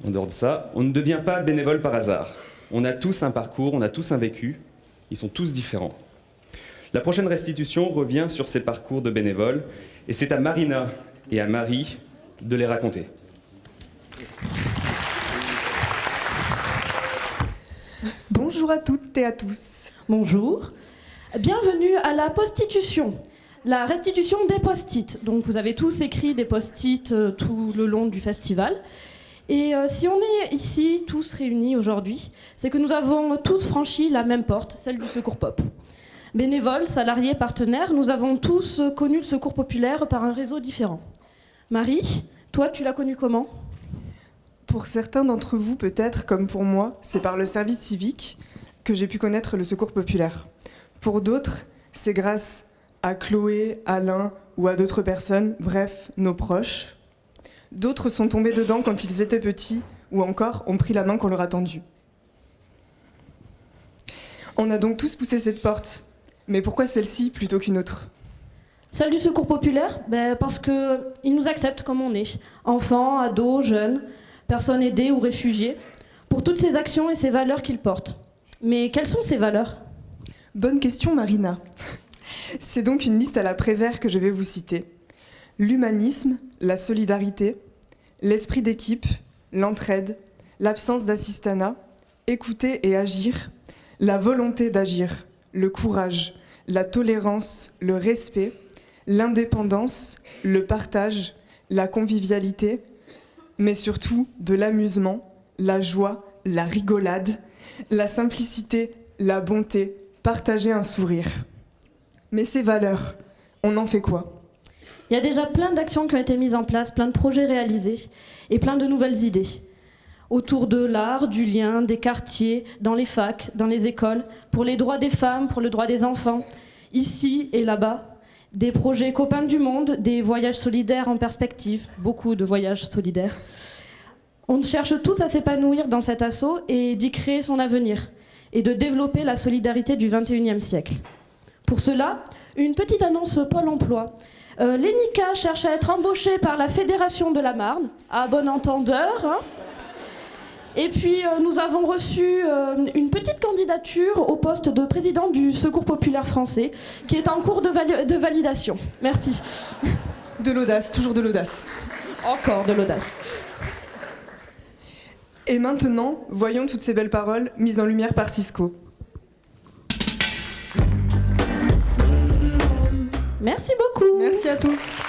En dehors de ça, on ne devient pas bénévole par hasard. On a tous un parcours, on a tous un vécu, ils sont tous différents. La prochaine restitution revient sur ces parcours de bénévoles, et c'est à Marina et à Marie de les raconter. Bonjour à toutes et à tous. Bonjour. Bienvenue à la postitution, la restitution des post-it. Donc vous avez tous écrit des post-it tout le long du festival. Et si on est ici, tous réunis aujourd'hui, c'est que nous avons tous franchi la même porte, celle du Secours Pop. Bénévoles, salariés, partenaires, nous avons tous connu le Secours populaire par un réseau différent. Marie, toi, tu l'as connu comment ? Pour certains d'entre vous, peut-être, comme pour moi, c'est par le service civique que j'ai pu connaître le Secours populaire. Pour d'autres, c'est grâce à Chloé, Alain ou à d'autres personnes, bref, nos proches. D'autres sont tombés dedans quand ils étaient petits ou encore ont pris la main qu'on leur a tendue. On a donc tous poussé cette porte. Mais pourquoi celle-ci plutôt qu'une autre ? Celle du Secours populaire, parce qu'ils nous acceptent comme on est. Enfants, ados, jeunes, personnes aidées ou réfugiées, pour toutes ces actions et ces valeurs qu'ils portent. Mais quelles sont ces valeurs ? Bonne question, Marina. C'est donc une liste à la Prévert que je vais vous citer. L'humanisme, la solidarité, l'esprit d'équipe, l'entraide, l'absence d'assistanat, écouter et agir, la volonté d'agir, le courage, la tolérance, le respect, l'indépendance, le partage, la convivialité, mais surtout de l'amusement, la joie, la rigolade, la simplicité, la bonté, partager un sourire. Mais ces valeurs, on en fait quoi ? Il y a déjà plein d'actions qui ont été mises en place, plein de projets réalisés et plein de nouvelles idées. Autour de l'art, du lien, des quartiers, dans les facs, dans les écoles, pour les droits des femmes, pour le droit des enfants, ici et là-bas. Des projets copains du monde, des voyages solidaires en perspective, beaucoup de voyages solidaires. On cherche tous à s'épanouir dans cet assaut et d'y créer son avenir et de développer la solidarité du XXIe siècle. Pour cela, une petite annonce Pôle emploi. L'ENICA cherche à être embauché par la Fédération de la Marne, à bon entendeur. Hein. Et puis, nous avons reçu une petite candidature au poste de président du Secours populaire français, qui est en cours de validation. Merci. De l'audace, toujours de l'audace. Encore de l'audace. Et maintenant, voyons toutes ces belles paroles mises en lumière par Cisco. Merci beaucoup. Merci à tous.